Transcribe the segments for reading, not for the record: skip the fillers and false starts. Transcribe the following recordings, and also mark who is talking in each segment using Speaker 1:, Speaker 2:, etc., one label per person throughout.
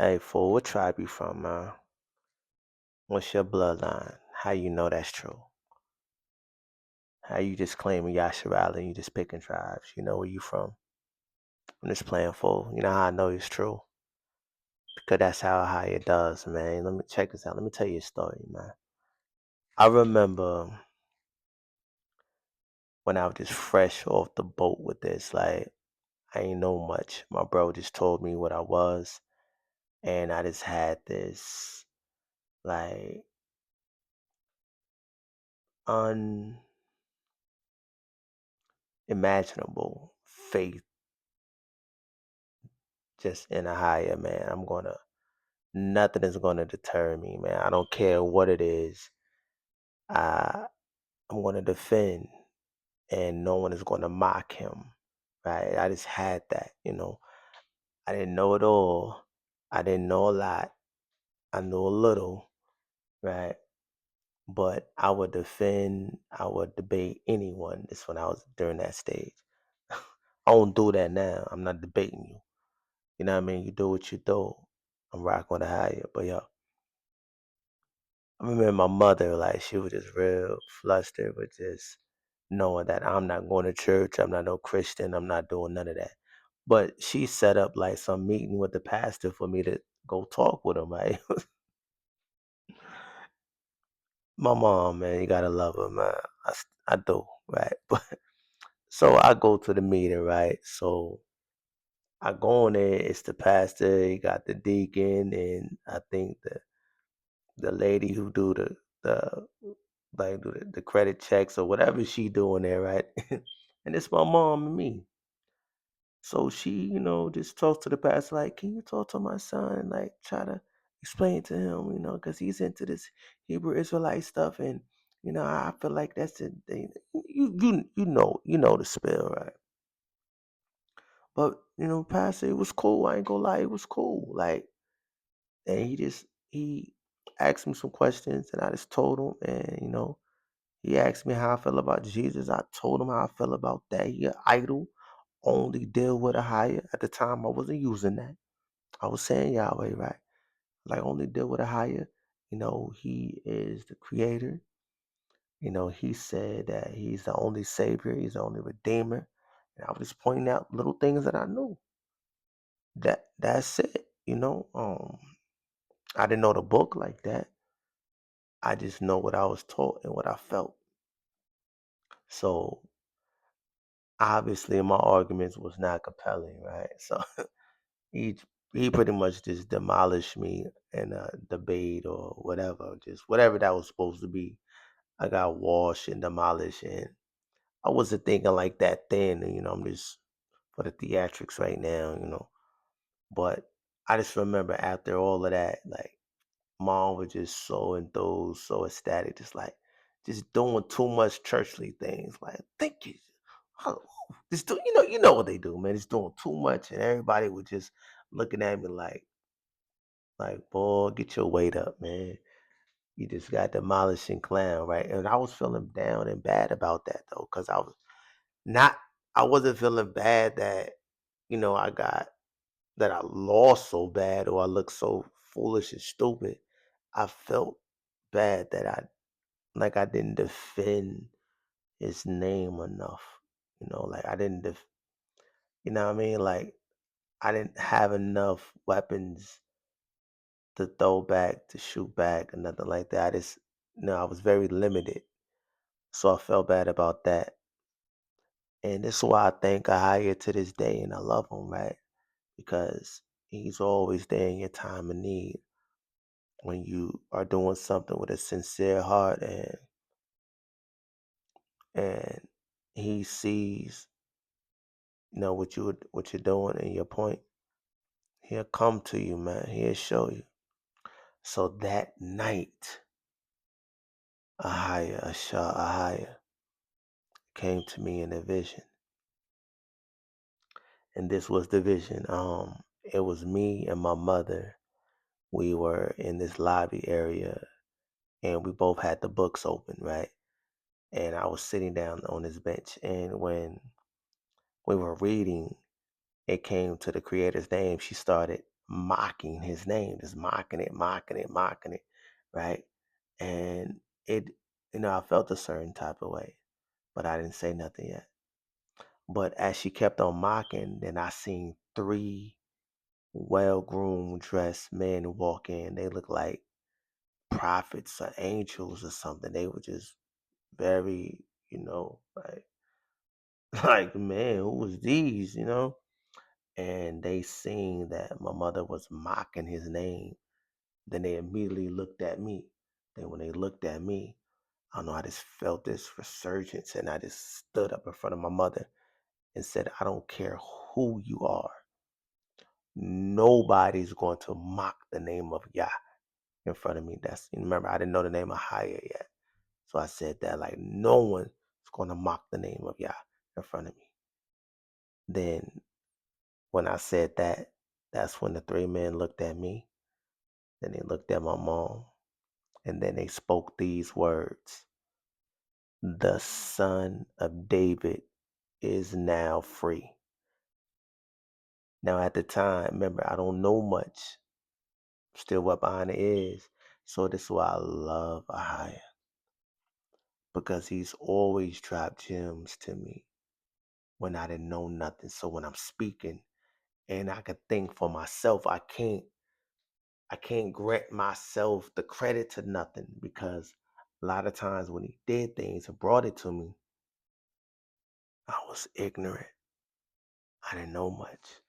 Speaker 1: Hey, fool, what tribe you from, man? What's your bloodline? How you know that's true? How you just claiming Yasharala and you just picking tribes? You know where you from? I'm just playing fool. You know how I know it's true? Because that's how it does, man. Let me check this out. Let me tell you a story, man. I remember when I was just fresh off the boat with this, like I ain't know much. My bro just told me what I was, and I just had this like unimaginable faith just in a higher man. Nothing is gonna deter me, man. I don't care what it is. I I'm gonna defend, and no one is gonna mock him. Right? I just had that. I didn't know it all. I didn't know a lot. I knew a little, right? But I would defend, I would debate anyone. This when I was during that stage. I don't do that now. I'm not debating you. You know what I mean? You do what you do. I'm rocking with a higher. But yo, I remember my mother, like, she was just real flustered with just knowing that I'm not going to church, I'm not no Christian, I'm not doing none of that. But she set up like some meeting with the pastor for me to go talk with him, right? My mom, man, you gotta love her, man. I do, right? But so I go to the meeting, right? So I go in there, it's the pastor, he got the deacon, and I think the lady who do the like do the credit checks or whatever she doing there, right? And it's my mom and me. So she, just talks to the pastor like, "Can you talk to my son? Like, try to explain to him, because he's into this Hebrew Israelite stuff, and I feel like that's the thing. You know the spill, right? But pastor, it was cool. I ain't gonna lie, it was cool. Like, and he asked me some questions, and I just told him, and he asked me how I feel about Jesus. I told him how I feel about that. He an idol. Only deal with a higher. At the time, I wasn't using that. I was saying Yahweh, right? Like, only deal with a higher. He is the creator. He said that he's the only savior. He's the only redeemer. And I was just pointing out little things that I knew. That's it. I didn't know the book like that. I just know what I was taught and what I felt. So obviously my arguments was not compelling, right? So he he pretty much just demolished me in a debate or whatever, just whatever that was supposed to be. I got washed and demolished, and I wasn't thinking like that then. I'm just for the theatrics right now. But I just remember after all of that, like mom was just so enthused, so ecstatic, just doing too much churchly things. Like, thank you. Oh, just do you know what they do, man. It's doing too much, and everybody was just looking at me like, boy, get your weight up, man. You just got demolished and clown, right? And I was feeling down and bad about that though, because not, I wasn't feeling bad that I got that I lost so bad or I looked so foolish and stupid. I felt bad that I didn't defend his name enough. Like I didn't you know what I mean? Like I didn't have enough weapons to throw back, to shoot back, or nothing like that. I was very limited. So I felt bad about that. And this is why I thank Ahaya to this day and I love him, right? Because he's always there in your time of need when you are doing something with a sincere heart and he sees, what you're doing and your point. He'll come to you, man. He'll show you. So that night, Ahaya, Asha Ahaya came to me in a vision. And this was the vision. It was me and my mother. We were in this lobby area and we both had the books open, right? And I was sitting down on this bench. And when we were reading, it came to the creator's name. She started mocking his name, just mocking it, mocking it, mocking it, right? And it, I felt a certain type of way, but I didn't say nothing yet. But as she kept on mocking, then I seen three well-groomed, dressed men walk in. They looked like prophets or angels or something. They were just very, like, like, man, who was these, And they seen that my mother was mocking his name. Then they immediately looked at me. Then when they looked at me, I don't know, I just felt this resurgence and I just stood up in front of my mother and said, I don't care who you are. Nobody's going to mock the name of Yah in front of me. Remember, I didn't know the name of Haya yet. So I said that like no one is going to mock the name of Yah in front of me. Then when I said that, that's when the three men looked at me. Then they looked at my mom. And then they spoke these words: the son of David is now free. Now, at the time, remember, I don't know much, still what behind it is. So, this is why I love Ahia, because he's always dropped gems to me when I didn't know nothing. So, when I'm speaking and I can think for myself, I can't grant myself the credit to nothing, because a lot of times when he did things and brought it to me, I was ignorant. I didn't know much.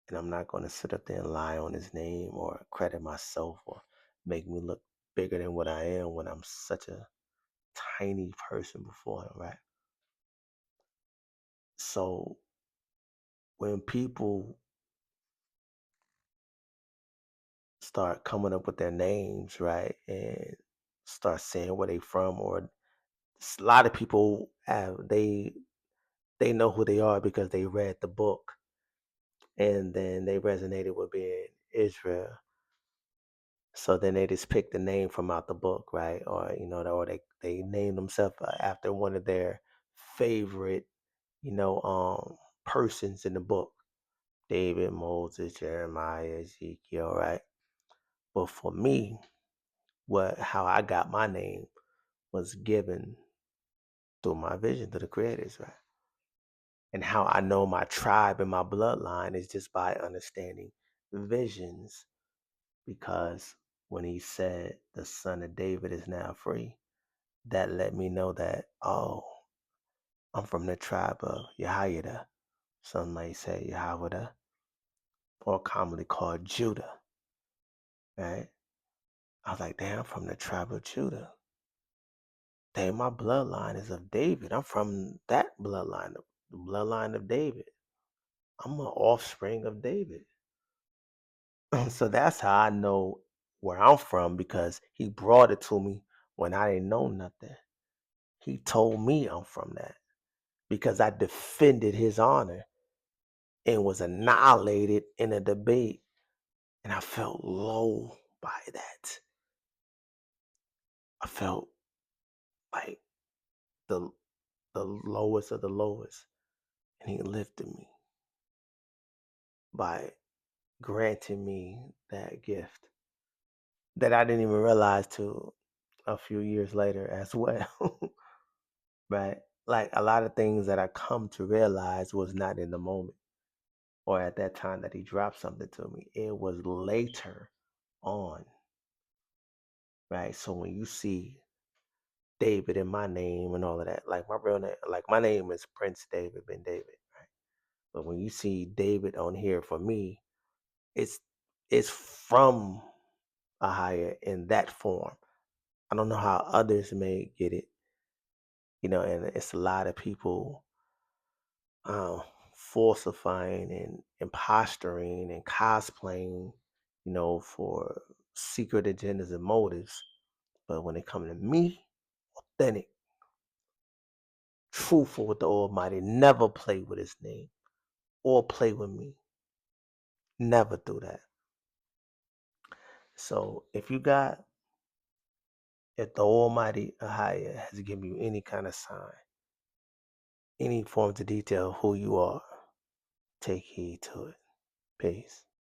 Speaker 1: And I'm not going to sit up there and lie on his name or credit myself or make me look bigger than what I am when I'm such a tiny person before him, right? So when people start coming up with their names, right, and start saying where they from, or a lot of people they know who they are because they read the book and then they resonated with being Israel. So then they just pick the name from out the book, right? Or or they name themselves after one of their favorite, persons in the book: David, Moses, Jeremiah, Ezekiel, right? But for me, how I got my name was given through my vision to the creators, right? And how I know my tribe and my bloodline is just by understanding visions, because when he said the son of David is now free, that let me know that, oh, I'm from the tribe of Yahida. Some might say Yahweh, or commonly called Judah, right? I was like, damn, I'm from the tribe of Judah. Damn, my bloodline is of David. I'm from that bloodline, the bloodline of David. I'm an offspring of David. So that's how I know where I'm from, because he brought it to me when I didn't know nothing. He told me I'm from that because I defended his honor and was annihilated in a debate. And I felt low by that. I felt like the the lowest of the lowest. And he lifted me by granting me that gift that I didn't even realize till a few years later as well. Right? Like a lot of things that I come to realize was not in the moment or at that time that he dropped something to me. It was later on. Right? So when you see David in my name and all of that, like my real name, like my name is Prince David Ben David, right? But when you see David on here for me, it's it's from a higher in that form. I don't know how others may get it, and it's a lot of people falsifying and imposturing and cosplaying, for secret agendas and motives. But when it comes to me, authentic, truthful with the Almighty, never play with his name or play with me. Never do that. So if the Almighty Ahaya has given you any kind of sign, any form to detail who you are, take heed to it. Peace.